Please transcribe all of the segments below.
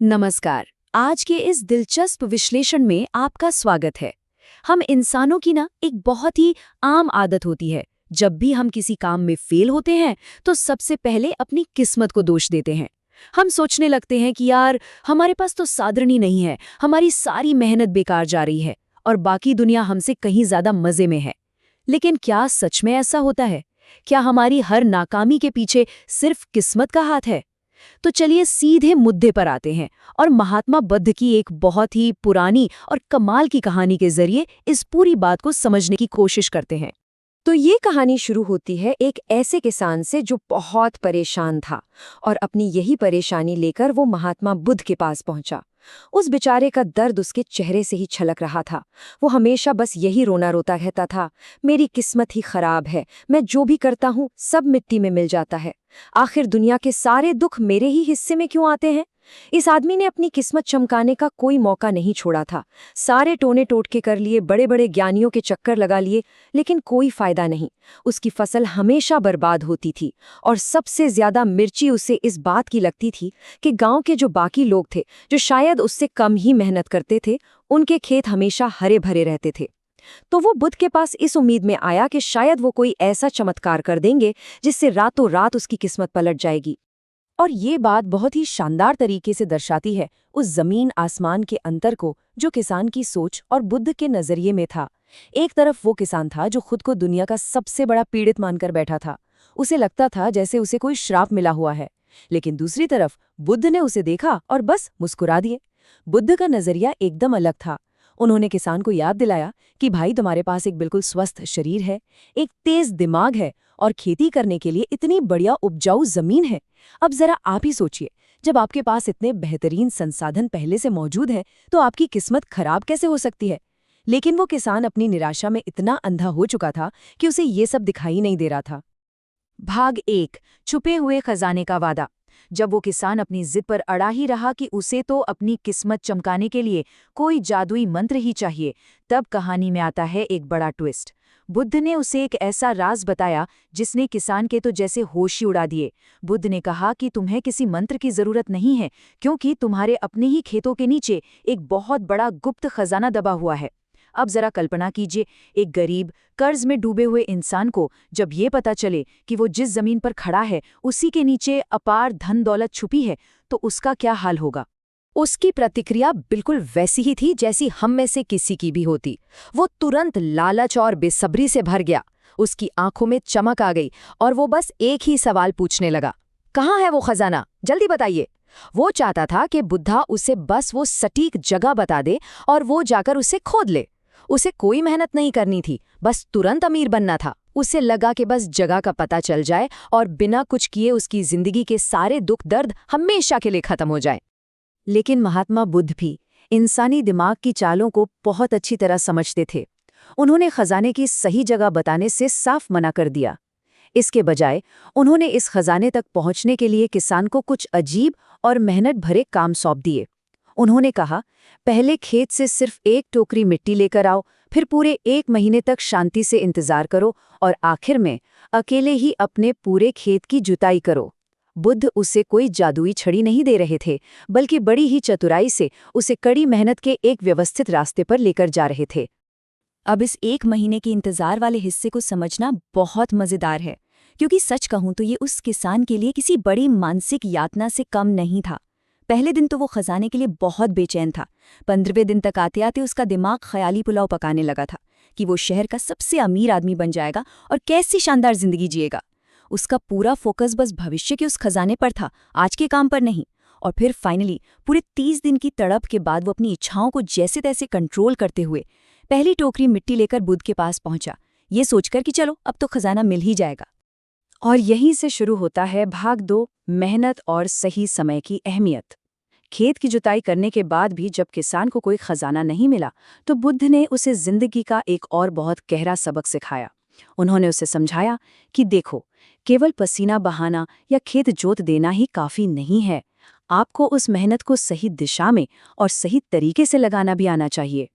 नमस्कार। आज के इस दिलचस्प विश्लेषण में आपका स्वागत है। हम इंसानों की एक बहुत ही आम आदत होती है। जब भी हम किसी काम में फेल होते हैं तो सबसे पहले अपनी किस्मत को दोष देते हैं। हम सोचने लगते हैं कि यार हमारे पास तो साधन नहीं है, हमारी सारी मेहनत बेकार जा रही है और बाकी दुनिया हमसे कहीं ज्यादा मजे में है। लेकिन क्या सच में ऐसा होता है? क्या हमारी हर नाकामी के पीछे सिर्फ किस्मत का हाथ है? तो चलिए सीधे मुद्दे पर आते हैं और महात्मा बुद्ध की एक बहुत ही पुरानी और कमाल की कहानी के जरिए इस पूरी बात को समझने की कोशिश करते हैं। तो ये कहानी शुरू होती है एक ऐसे किसान से जो बहुत परेशान था और अपनी यही परेशानी लेकर वो महात्मा बुद्ध के पास पहुंचा। उस बेचारे का दर्द उसके चेहरे से ही छलक रहा था। वो हमेशा बस यही रोना रोता कहता था, मेरी किस्मत ही खराब है, मैं जो भी करता हूँ सब मिट्टी में मिल जाता है। आखिर दुनिया के सारे दुख मेरे ही हिस्से में क्यों आते हैं? इस आदमी ने अपनी किस्मत चमकाने का कोई मौका नहीं छोड़ा था। सारे टोने टोटके कर लिए, बड़े बड़े ज्ञानियों के चक्कर लगा लिए, लेकिन कोई फायदा नहीं। उसकी फसल हमेशा बर्बाद होती थी और सबसे ज्यादा मिर्ची उसे इस बात की लगती थी कि गांव के जो बाकी लोग थे, जो शायद उससे कम ही मेहनत करते थे, उनके खेत हमेशा हरे भरे रहते थे। तो वो बुद्ध के पास इस उम्मीद में आया कि शायद वो कोई ऐसा चमत्कार कर देंगे जिससे रातों रात उसकी किस्मत पलट जाएगी। और ये बात बहुत ही शानदार तरीके से दर्शाती है उस जमीन आसमान के अंतर को जो किसान की सोच और बुद्ध के नजरिए में था। एक तरफ वो किसान था जो खुद को दुनिया का सबसे बड़ा पीड़ित मानकर बैठा था। उसे लगता था जैसे उसे कोई श्राप मिला हुआ है। लेकिन दूसरी तरफ बुद्ध ने उसे देखा और बस मुस्कुरा दिए। बुद्ध का नजरिया एकदम अलग था। उन्होंने किसान को याद दिलाया कि भाई, तुम्हारे पास एक बिल्कुल स्वस्थ शरीर है, एक तेज दिमाग है और खेती करने के लिए इतनी बढ़िया उपजाऊ जमीन है। अब जरा आप ही सोचिए, जब आपके पास इतने बेहतरीन संसाधन पहले से मौजूद हैं, तो आपकी किस्मत खराब कैसे हो सकती है? लेकिन वो किसान अपनी निराशा में इतना अंधा हो चुका था कि उसे ये सब दिखाई नहीं दे रहा था। भाग 1, छुपे हुए खजाने का वादा। जब वो किसान अपनी जिद पर अड़ा ही रहा कि उसे तो अपनी किस्मत चमकाने के लिए कोई जादुई मंत्र ही चाहिए, तब कहानी में आता है एक बड़ा ट्विस्ट। बुद्ध ने उसे एक ऐसा राज बताया जिसने किसान के तो जैसे होश ही उड़ा दिए। बुद्ध ने कहा कि तुम्हें किसी मंत्र की जरूरत नहीं है, क्योंकि तुम्हारे अपने ही खेतों के नीचे एक बहुत बड़ा गुप्त खजाना दबा हुआ है। अब जरा कल्पना कीजिए, एक गरीब कर्ज में डूबे हुए इंसान को जब ये पता चले कि वो जिस जमीन पर खड़ा है उसी के नीचे अपार धन दौलत छुपी है, तो उसका क्या हाल होगा? उसकी प्रतिक्रिया बिल्कुल वैसी ही थी जैसी हम में से किसी की भी होती। वो तुरंत लालच और बेसब्री से भर गया। उसकी आंखों में चमक आ गई और वो बस एक ही सवाल पूछने लगा, कहाँ है वो खजाना? जल्दी बताइए। वो चाहता था कि बुद्धा उसे बस वो सटीक जगह बता दे और वो जाकर उसे खोद ले। उसे कोई मेहनत नहीं करनी थी, बस तुरंत अमीर बनना था। उसे लगा कि बस जगह का पता चल जाए और बिना कुछ किए उसकी जिंदगी के सारे दुख दर्द हमेशा के लिए खत्म हो जाए। लेकिन महात्मा बुद्ध भी इंसानी दिमाग की चालों को बहुत अच्छी तरह समझते थे। उन्होंने खजाने की सही जगह बताने से साफ मना कर दिया। इसके बजाय उन्होंने इस खजाने तक पहुंचने के लिए किसान को कुछ अजीब और मेहनत भरे काम सौंप दिए। उन्होंने कहा, पहले खेत से सिर्फ एक टोकरी मिट्टी लेकर आओ, फिर पूरे 1 महीने तक शांति से इंतजार करो और आखिर में अकेले ही अपने पूरे खेत की जुताई करो। बुद्ध उसे कोई जादुई छड़ी नहीं दे रहे थे, बल्कि बड़ी ही चतुराई से उसे कड़ी मेहनत के एक व्यवस्थित रास्ते पर लेकर जा रहे थे। अब इस 1 महीने के इंतजार वाले हिस्से को समझना बहुत मजेदार है, क्योंकि सच कहूं तो ये उस किसान के लिए किसी बड़ी मानसिक यातना से कम नहीं था। पहले दिन तो वो खजाने के लिए बहुत बेचैन था। 15वें दिन तक आते आते उसका दिमाग ख्याली पुलाव पकाने लगा था कि वो शहर का सबसे अमीर आदमी बन जाएगा और कैसी शानदार जिंदगी जिएगा। उसका पूरा फोकस बस भविष्य के उस खजाने पर था, आज के काम पर नहीं। और फिर फाइनली पूरे 30 दिन की तड़प के बाद वो अपनी इच्छाओं को जैसे तैसे कंट्रोल करते हुए पहली टोकरी मिट्टी लेकर बुद्ध के पास पहुंचा, ये सोचकर कि चलो अब तो खजाना मिल ही जाएगा। और यहीं से शुरू होता है भाग 2, मेहनत और सही समय की अहमियत। खेत की जुताई करने के बाद भी जब किसान को कोई खजाना नहीं मिला, तो बुद्ध ने उसे जिंदगी का एक और बहुत गहरा सबक सिखाया। उन्होंने उसे समझाया कि देखो, केवल पसीना बहाना या खेत जोत देना ही काफी नहीं है। आपको उस मेहनत को सही दिशा में और सही तरीके से लगाना भी आना चाहिए।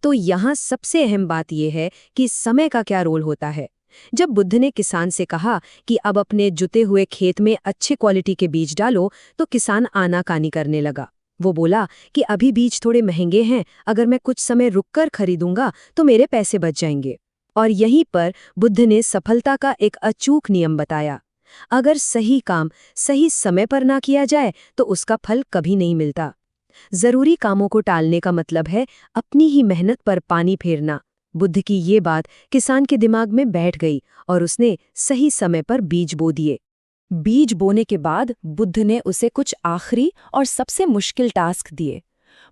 तो यहाँ सबसे अहम बात यह है कि समय का क्या रोल होता है। जब बुद्ध ने किसान से कहा कि अब अपने जुते हुए खेत में अच्छे क्वालिटी के बीज डालो, तो किसान आनाकानी करने लगा। वो बोला कि अभी बीज थोड़े महंगे हैं, अगर मैं कुछ समय रुककर खरीदूंगा तो मेरे पैसे बच जाएंगे। और यहीं पर बुद्ध ने सफलता का एक अचूक नियम बताया। अगर सही काम सही समय पर ना किया जाए तो उसका फल कभी नहीं मिलता। जरूरी कामों को टालने का मतलब है अपनी ही मेहनत पर पानी फेरना। बुद्ध की ये बात किसान के दिमाग में बैठ गई और उसने सही समय पर बीज बो दिए। बीज बोने के बाद बुद्ध ने उसे कुछ आखिरी और सबसे मुश्किल टास्क दिए।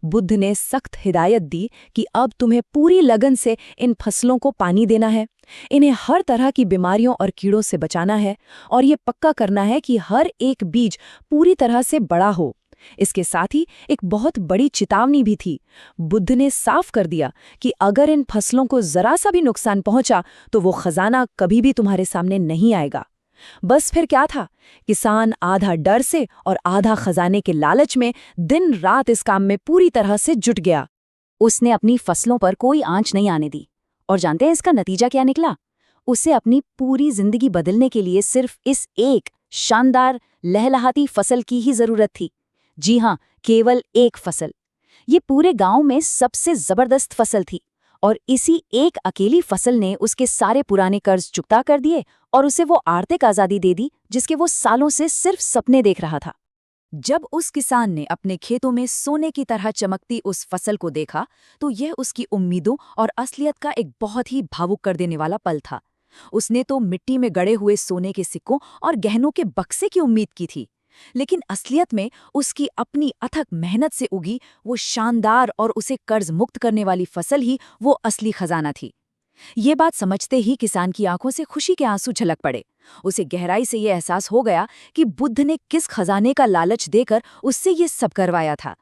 बुद्ध ने सख्त हिदायत दी कि अब तुम्हें पूरी लगन से इन फसलों को पानी देना है, इन्हें हर तरह की बीमारियों और कीड़ों से बचाना है और ये पक्का करना है कि हर एक बीज पूरी तरह से बड़ा हो। इसके साथ ही एक बहुत बड़ी चेतावनी भी थी। बुद्ध ने साफ कर दिया कि अगर इन फसलों को जरा सा भी नुकसान पहुंचा तो वो खजाना कभी भी तुम्हारे सामने नहीं आएगा। बस फिर क्या था, किसान आधा डर से और आधा खजाने के लालच में दिन रात इस काम में पूरी तरह से जुट गया। उसने अपनी फसलों पर कोई आंच नहीं आने दी। और जानते हैं इसका नतीजा क्या निकला? उसे अपनी पूरी जिंदगी बदलने के लिए सिर्फ इस एक शानदार लहलहाती फसल की ही जरूरत थी। जी हाँ, केवल एक फसल। ये पूरे गांव में सबसे जबरदस्त फसल थी और इसी एक अकेली फसल ने उसके सारे पुराने कर्ज चुकता कर दिए और उसे वो आर्थिक आज़ादी दे दी जिसके वो सालों से सिर्फ सपने देख रहा था। जब उस किसान ने अपने खेतों में सोने की तरह चमकती उस फसल को देखा तो यह उसकी उम्मीदों और असलियत का एक बहुत ही भावुक कर देने वाला पल था। उसने तो मिट्टी में गड़े हुए सोने के सिक्कों और गहनों के बक्से की उम्मीद की थी, लेकिन असलियत में उसकी अपनी अथक मेहनत से उगी वो शानदार और उसे कर्ज मुक्त करने वाली फसल ही वो असली खजाना थी। ये बात समझते ही किसान की आंखों से खुशी के आंसू झलक पड़े। उसे गहराई से ये एहसास हो गया कि बुद्ध ने किस खजाने का लालच देकर उससे ये सब करवाया था।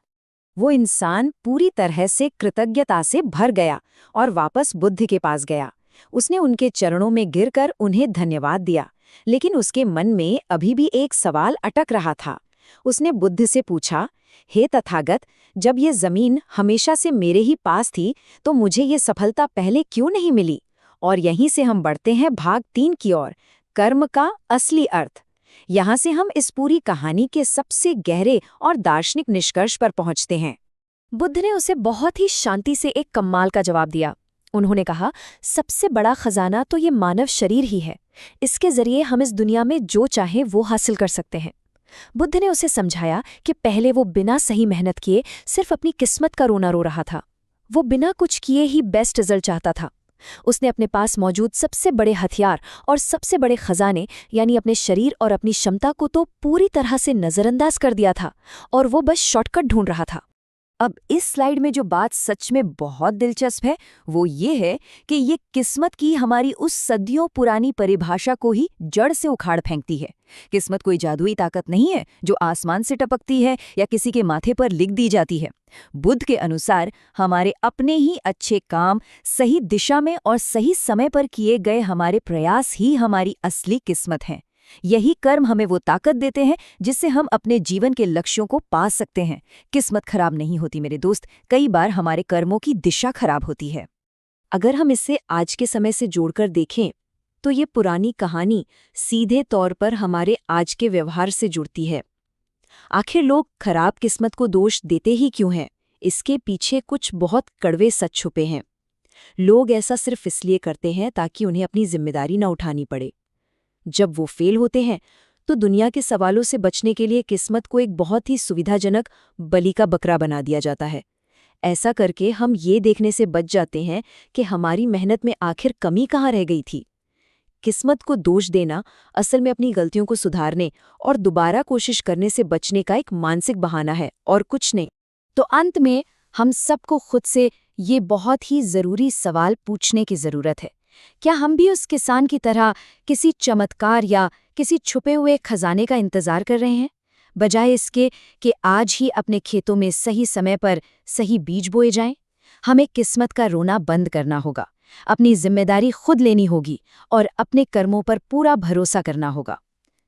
वो इंसान पूरी तरह से कृतज्ञता से भर गया और वापस बुद्ध के पास गया। उसने उनके चरणों में गिरकर उन्हें धन्यवाद दिया, लेकिन उसके मन में अभी भी एक सवाल अटक रहा था। उसने बुद्ध से पूछा, हे तथागत, जब ये जमीन हमेशा से मेरे ही पास थी तो मुझे ये सफलता पहले क्यों नहीं मिली? और यहीं से हम बढ़ते हैं भाग 3 की ओर, कर्म का असली अर्थ। यहाँ से हम इस पूरी कहानी के सबसे गहरे और दार्शनिक निष्कर्ष पर पहुँचते हैं। बुद्ध ने उसे बहुत ही शांति से एक कमाल का जवाब दिया। उन्होंने कहा, सबसे बड़ा खजाना तो ये मानव शरीर ही है। इसके जरिए हम इस दुनिया में जो चाहें वो हासिल कर सकते हैं। बुद्ध ने उसे समझाया कि पहले वो बिना सही मेहनत किए सिर्फ अपनी किस्मत का रोना रो रहा था। वो बिना कुछ किए ही बेस्ट रिजल्ट चाहता था। उसने अपने पास मौजूद सबसे बड़े हथियार और सबसे बड़े खजाने यानी अपने शरीर और अपनी क्षमता को तो पूरी तरह से नज़रअंदाज कर दिया था और वो बस शॉर्टकट ढूंढ रहा था। अब इस स्लाइड में जो बात सच में बहुत दिलचस्प है वो ये है कि ये किस्मत की हमारी उस सदियों पुरानी परिभाषा को ही जड़ से उखाड़ फेंकती है। किस्मत कोई जादुई ताकत नहीं है जो आसमान से टपकती है या किसी के माथे पर लिख दी जाती है। बुद्ध के अनुसार हमारे अपने ही अच्छे काम, सही दिशा में और सही समय पर किए गए हमारे प्रयास ही हमारी असली किस्मत हैं। यही कर्म हमें वो ताकत देते हैं जिससे हम अपने जीवन के लक्ष्यों को पा सकते हैं। किस्मत खराब नहीं होती मेरे दोस्त, कई बार हमारे कर्मों की दिशा खराब होती है। अगर हम इसे आज के समय से जोड़कर देखें तो ये पुरानी कहानी सीधे तौर पर हमारे आज के व्यवहार से जुड़ती है। आखिर लोग खराब किस्मत को दोष देते ही क्यों हैं? इसके पीछे कुछ बहुत कड़वे सच छुपे हैं। लोग ऐसा सिर्फ इसलिए करते हैं ताकि उन्हें अपनी जिम्मेदारी न उठानी पड़े। जब वो फेल होते हैं तो दुनिया के सवालों से बचने के लिए किस्मत को एक बहुत ही सुविधाजनक बलि का बकरा बना दिया जाता है। ऐसा करके हम ये देखने से बच जाते हैं कि हमारी मेहनत में आखिर कमी कहाँ रह गई थी। किस्मत को दोष देना असल में अपनी गलतियों को सुधारने और दोबारा कोशिश करने से बचने का एक मानसिक बहाना है और कुछ नहीं। तो अंत में हम सबको खुद से ये बहुत ही ज़रूरी सवाल पूछने की ज़रूरत है, क्या हम भी उस किसान की तरह किसी चमत्कार या किसी छुपे हुए खजाने का इंतजार कर रहे हैं, बजाय इसके कि आज ही अपने खेतों में सही समय पर सही बीज बोए जाएं? हमें किस्मत का रोना बंद करना होगा, अपनी जिम्मेदारी खुद लेनी होगी और अपने कर्मों पर पूरा भरोसा करना होगा।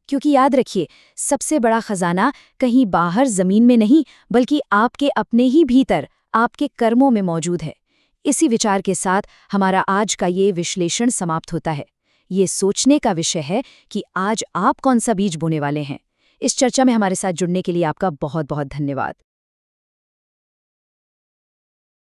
क्योंकि याद रखिए, सबसे बड़ा खजाना कहीं बाहर जमीन में नहीं बल्कि आपके अपने ही भीतर, आपके कर्मों में मौजूद है। इसी विचार के साथ हमारा आज का ये विश्लेषण समाप्त होता है। ये सोचने का विषय है कि आज आप कौन सा बीज बोने वाले हैं। इस चर्चा में हमारे साथ जुड़ने के लिए आपका बहुत बहुत धन्यवाद।